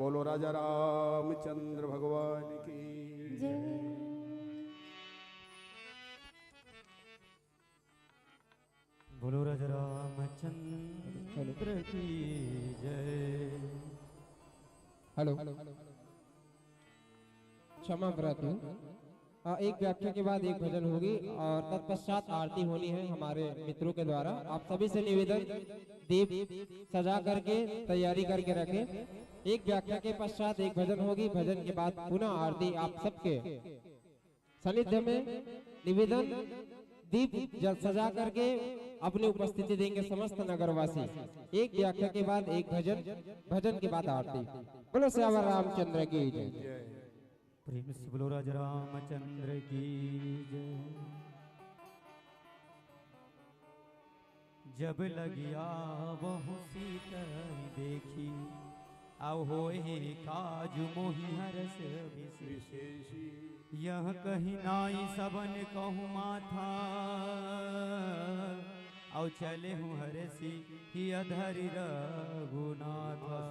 बोलो राजा रामचंद्र भगवान की जय। बोलो राजा रामचंद्र की जय। हेलो, क्षमा प्रार्थना। एक व्याख्या के बाद एक भजन होगी और तत्पश्चात आरती होनी है हमारे मित्रों के द्वारा। आप सभी से निवेदन, दीप सजा करके तैयारी करके रखें। एक व्याख्या के पश्चात एक भजन होगी, भजन के बाद पुनः आरती। आप सबके सानिध्य में निवेदन, दीप जल सजा करके अपनी उपस्थिति देंगे समस्त नगरवासी। एक व्याख्या के बाद एक भजन, भजन के बाद आरती। बोलो श्यावर रामचंद्र की जय। प्रेम से बोलो राजा रामचंद्र की जय। जब लगिया बहु सीता देखी, आओ होए काज मोहि हरस विशेषी। यह कहीं नाई सबन कहूँ माथा, आओ चले हूँ हरसी ही अधरि रघुनाथा।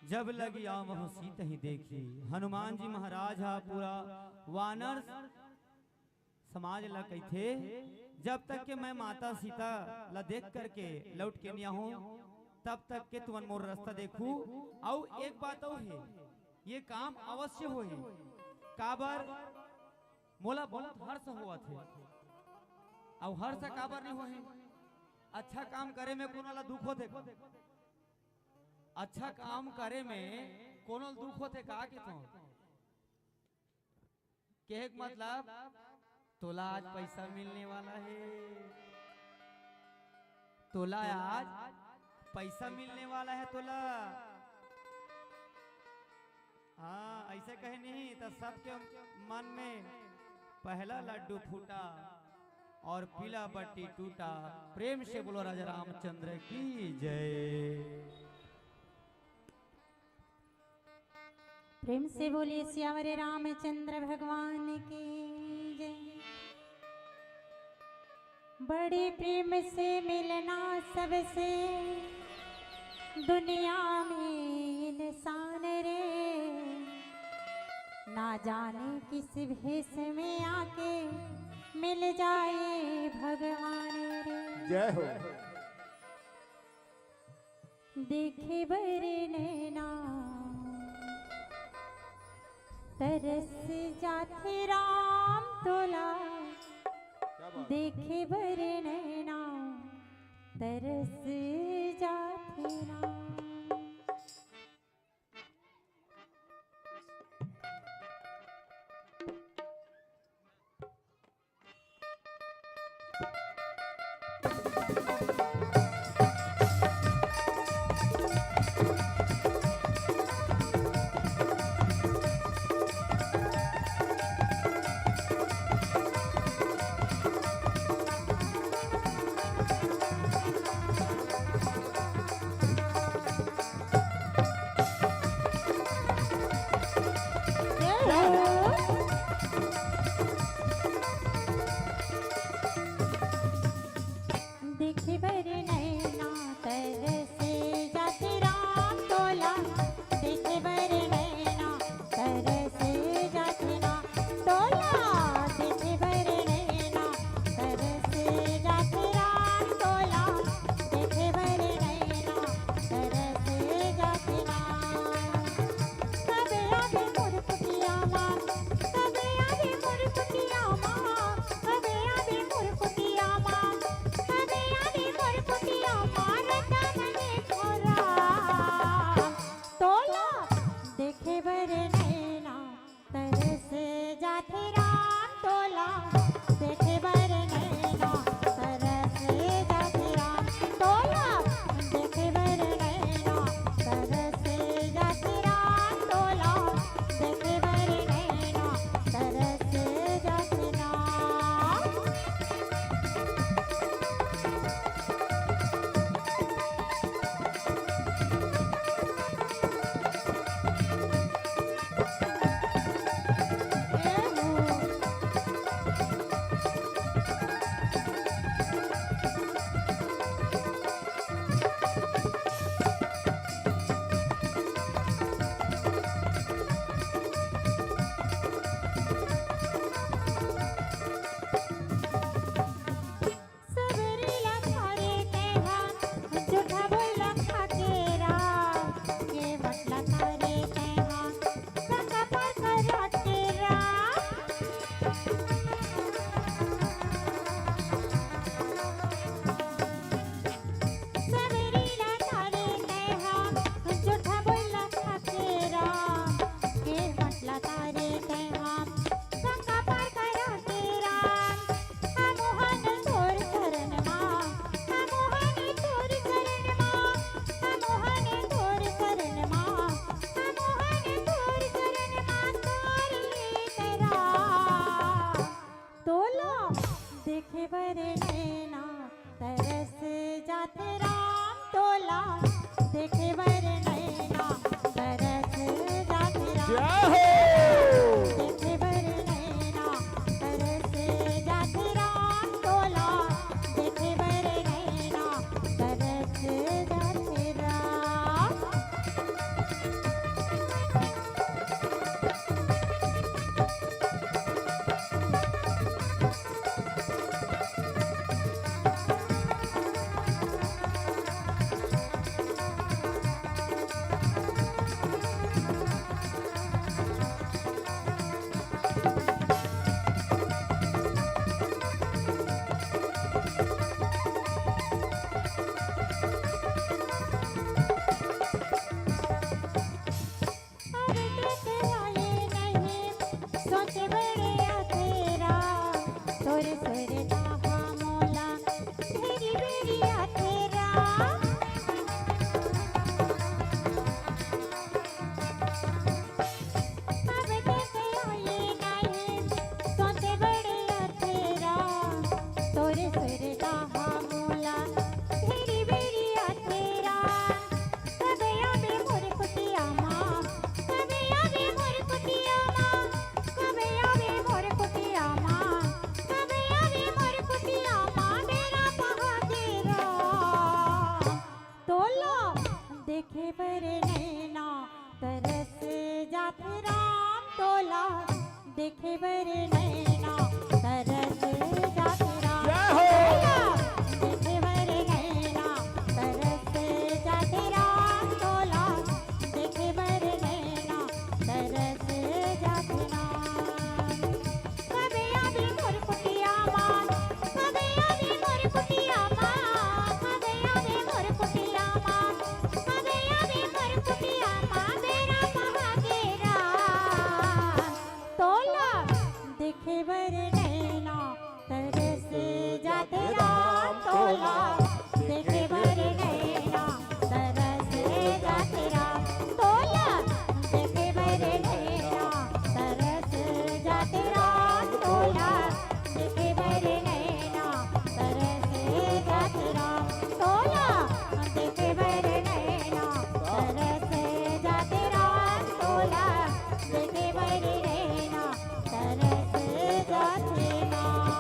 जब लगी आवहु सीत ही देखी। हनुमान जी महाराज हा पूरा वानर समाज ला कही थे, जब तक के मैं माता सीता ला देख करके लौट के नहीं आऊं तब तक के तुमन मोर रास्ता देखू। और एक बात और है, ये काम अवश्य हो ही। काबर मोला बहुत हर्ष हुआ थे, और हर्ष काबर नहीं हुए। अच्छा काम करे में कोनो ला दुख होते, अच्छा काम करे में कोनो दुख होते का के तो कहे मतलब तोला आज पैसा मिलने वाला है, तोला आज पैसा मिलने वाला है तोला। हाँ ऐसे कहे नहीं तो सबके मन में पहला लड्डू फूटा और पीला बट्टी टूटा। प्रेम से बोलो राजा रामचंद्र की जय। प्रेम से बोलिए श्यावरे रामचंद्र भगवान की जय। बड़े प्रेम से मिलना सबसे दुनिया में इंसान रे, ना जाने किस भेष में आके मिल जाए भगवान रे। जय हो। देखे बरे नैना तरस जाते राम तोला, देखे बरे नैना तरस जाते राम। जय हो। देखे बर नैना तरस जाते राम तोला, देखे बर नैना तरस जाते राम। सोचे बड़िया तेरा सुर सुर दाहा मोला तेरी बेड़िया तेरा। अब देखे आए नहीं सोचे बड़िया तेरा सुर सुर दाहा मोला तेरी बेड़िया तेरा। कबे आवे मोर कुटिया माँ, कबे आवे मोर कुटिया माँ, कबे आवे मोर कुटिया माँ, कबे आवे मोर कुटिया माँ। मेरा बहादुरा तोला देखे बर नैना तरस जाते राम तोला, देखे बर नैना तरस जाते राम। जय हो। देखे बर नैना तरस जाते राम तोला, देखे बर नैना तरस जाते राम। कबे आवे मोर कुटिया माँ, कबे आवे मोर कुटिया माँ, कबे आवे मोर कुटिया माँ, कबे आवे मोर कुटिया माँ। मेरा बहादुरा तोला देखे बर नैना तरस जाते राम तोला, देखे बर नैना तरस जाते राम तोला, देखे बर नैना तरस जाते राम तोला, देखे बर नैना तरस जाते राम तोला, देखे बर नैना तरस जाते राम तोला, देखे बर नैना तरस जाते राम।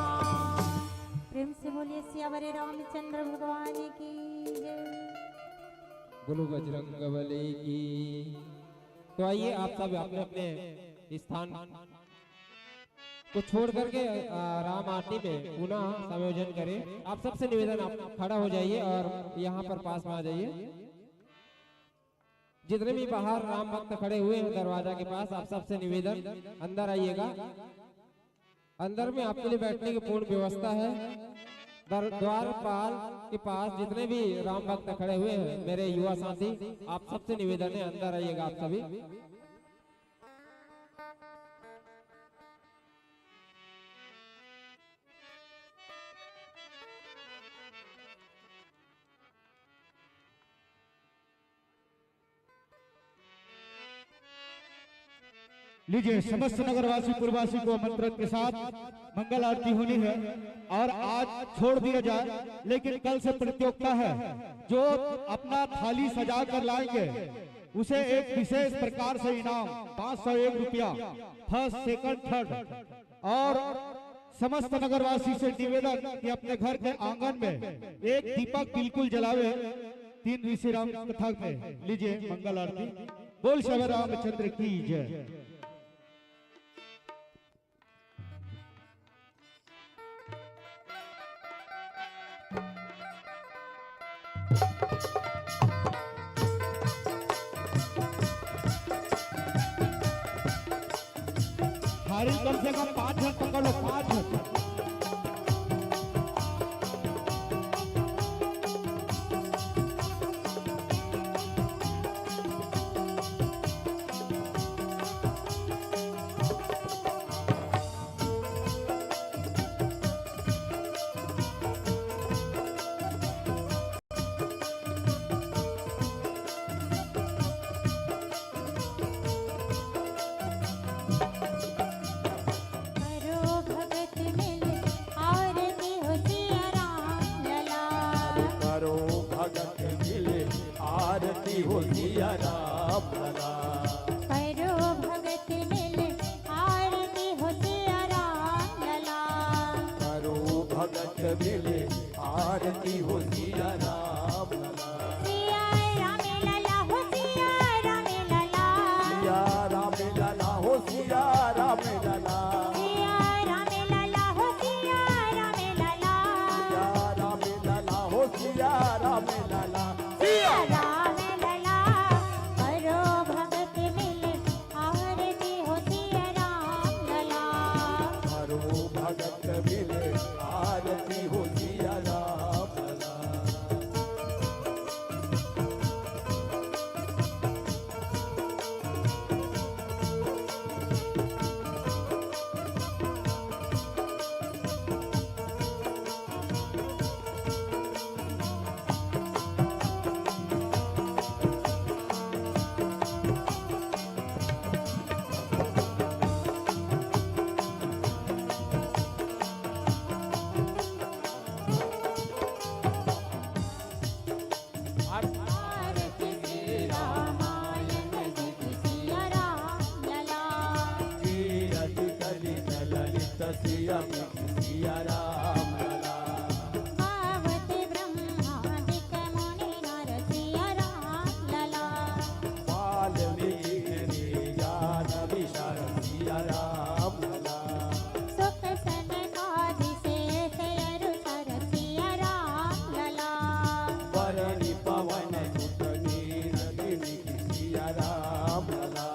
प्रेम से बोलिए सियावर रामचंद्र भगवान की जय। बोलो बजरंग बली की। तो आइए आप सब अपने अपने स्थान को छोड़ करके राम आरती में पुनः संयोजन करें। आप सबसे निवेदन, आप खड़ा हो जाइए और यहाँ पर पास में आ जाइए। जितने भी बाहर राम भक्त खड़े हुए हैं दरवाजा के पास, आप सबसे निवेदन अंदर आइएगा। अंदर में आपके लिए बैठने की पूर्ण व्यवस्था है। द्वारपाल के पास जितने भी राम भक्त खड़े हुए हैं मेरे युवा साथी, आप सबसे निवेदन है अंदर आइएगा आप सभी। लीजिए समस्त नगरवासी पूर्ववासी को आमंत्रण के साथ मंगल आरती होनी है और आज छोड़ दिया जाए, लेकिन कल से प्रतियोगिता है। जो अपना थाली सजा कर लाएंगे उसे एक विशेष प्रकार से इनाम 501 रुपया, फर्स्ट सेकंड थर्ड। और समस्त नगरवासी से निवेदन कि अपने घर के आंगन में एक दीपक बिल्कुल जलावे 3 ऋषि राम कथा में। लीजिए मंगल आरती। बोल श्री रामचंद्र की जय। थाली कम से कम 5 जन पकड़ लो, 5 जन। आरती हो सिया राम लला। करो भगत मिले आरती हो सिया राम लला सिया राम लला हो सिया राम लला सिया राम लला हो सिया राम लला सिया राम लला हो सिया राम लला सिया राम लला हो सिया राम लला सिया राम लला करो भगत मिले आरती हो सिया राम लला करो भगत मिले आरती हो सिया राम लला आरती श्री रामायण जी की सिया राम लला कीरति कलित ललित सिया सिया राम लला पावते ब्रह्मादिक मुनि नर सिया राम लला वाल्मीकि ज्ञान विशाल सिया राम लला सुख सनकादि शेष अरु सर सिया राम लला वरनि पवन सुत नीरगिनि सिया राम लला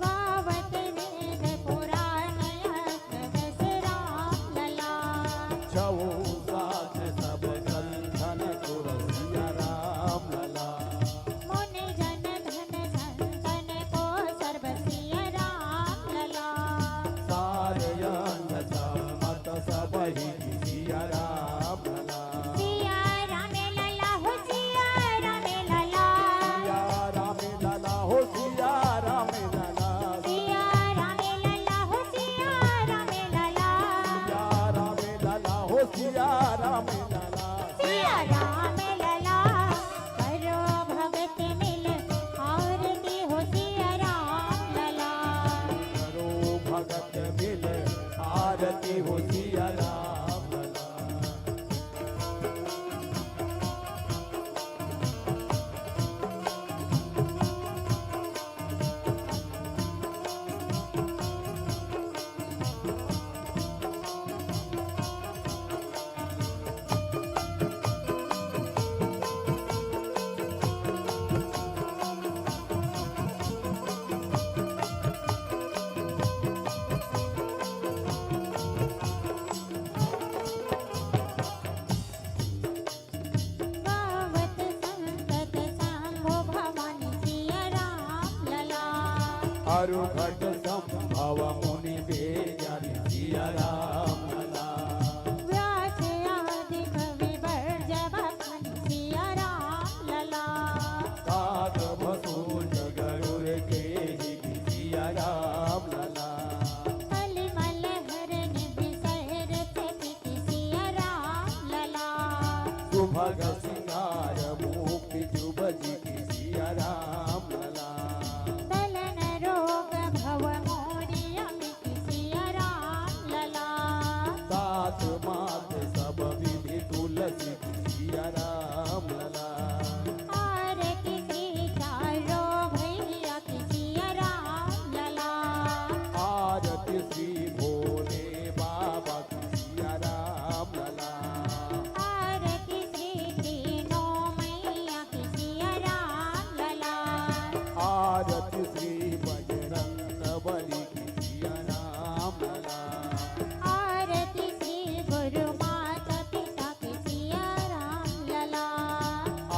गावत वेद पुराण दस राम लला छऊ साथ सब कंथन तुर सिया राम लला मुनि जन धन संतन को सर्व सिया राम लला सारयन समत सबहि सिया राम लला सिया राम लला हो सिया राम लला सिया राम लला हो सिया राम लला सिया राम लला हो सिया राम लला सिया राम लला हो सिया राम लला सिया राम लला करो भगत मिल आरती हो सिया राम लला करो भगत मिल आरती हो सिया राम लला गावत संतत सांभो भवानी सिया राम लला अरु घट संभव मुनि बेजन सिया राम लला व्यास आदि कवि वर्ज भवानी सिया राम लला काग भसून गरुड़ के सिया राम लला कलिमल हरन बिसहर चकित सिया राम लला सुभग सिंगार मूपि जुबजी सिया राम लला दलन रोग भव मोरि अमित सिया राम लला सात मात सब विधि तुलसी सिया राम लला आरती श्री चारो भैया की सिया राम लला आरती श्री भोले बाबा सिया राम लला आरती श्री तीनों मैया की सिया राम लला आरती श्री बजरंग बली सिया राम लला आरती श्री गुरु माता पिता की सिया राम लला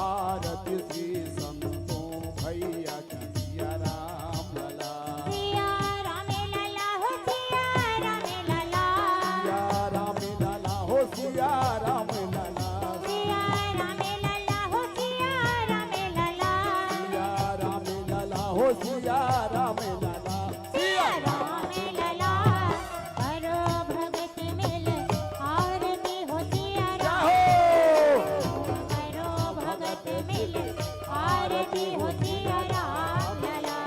आरती श्री संतों भैया की सिया राम लला सिया राम लला हो सिया राम लला सिया राम लला हो सिया राम लला सिया राम लला हो सिया राम लला सिया राम लला हो सिया राम लला सिया राम लला करो भगत मिल आरती हो सिया राम करो भगत मिल आरती हो सिया राम लला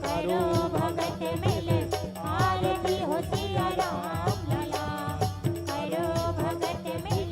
करो भगत मिल आरती हो सिया राम लला करो भगत मिल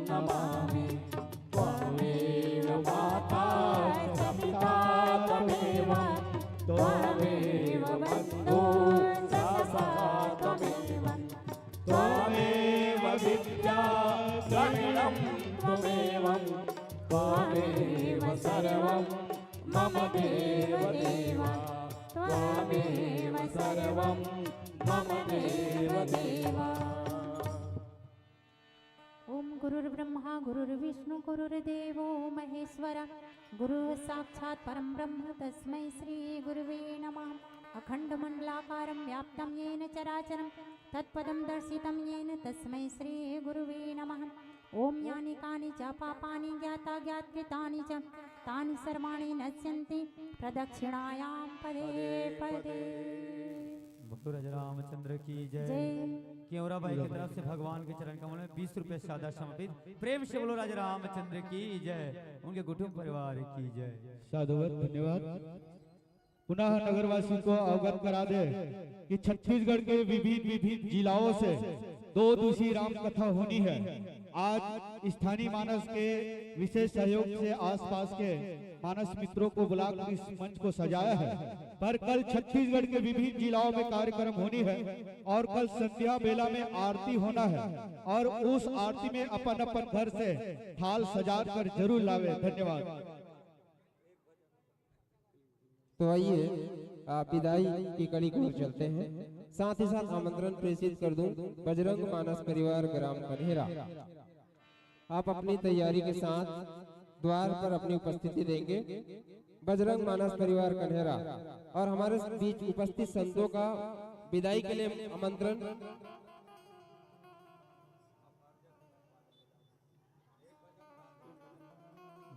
नमामि त्वमेव माता च पिता त्वमेव त्वमेव बन्धु च सखा त्वमेव त्वमेव विद्या द्रविणं त्वमेव त्वमेव सर्वं मम देव देव त्वमेव सर्वं मम देव देव। ओम गुरुर्ब्रह्मा गुरुर्विष्णु गुरुर्देवो महेश्वर गुरुः साक्षात् परं ब्रह्म तस्मै श्री गुरुवे नमः। अखण्डमण्डलाकारं व्याप्तं येन चराचरं तत्पदं दर्शितं येन तस्मै श्री गुरुवे नमः। ओम यानि कानि च पापानि ज्ञाता ज्ञातकृतानि च तानि सर्वाणि नश्यन्ति प्रदक्षिणायां पदे पदे। बोलो राजा रामचंद्र की जय। जय। केवरा भाई की तरफ से भगवान के चरण कमल में 20 रुपए सादा समर्पित। प्रेम से बोलो राजा रामचंद्र की जय, उनके कुटुंब परिवार की जय। साधुवत धन्यवाद। पुनः नगरवासी को अवगत करा दे कि छत्तीसगढ़ के विभिन्न जिलाओं से 2 दिवसीय राम कथा होनी है। आज स्थानीय मानस के विशेष सहयोग से आसपास के मानस मित्रों को बुलाकर इस मंच को सजाया है, पर कल छत्तीसगढ़ के विभिन्न जिलाओं में कार्यक्रम होनी है और कल संध्या बेला में आरती होना है और उस आरती में अपन अपन घर से थाल सजा कर जरूर लावे। धन्यवाद। तो आइए आप विदाई की कड़ी को चलते हैं। साथ ही साथ आमंत्रण प्रेषित कर दूं बजरंग मानस परिवार ग्राम कन्हेरा। आप अपनी तैयारी के साथ द्वार पर अपनी उपस्थिति देंगे। बजरंग मानस परिवार कन्हेरा और हमारे बीच उपस्थित संतों का विदाई के लिए आमंत्रण।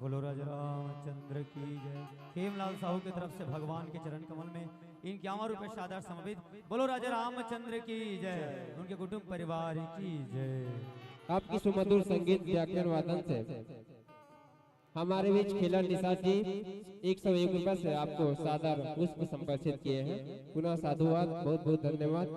बोलो राजा रामचंद्र की जय। हेमलाल साहू की तरफ से भगवान के चरण कमल में 51 रुपए सादर समर्पित। बोलो राजा रामचंद्र की जय, उनके कुटुंब परिवार की जय। आपकी सुमधुर संगीत व्याख्यान वादन से हमारे बीच खिलर निषाद जी 101 रुपए से आपको सादर पुष्प संप्रेषित किए हैं। पुनः साधुवाद, बहुत बहुत धन्यवाद।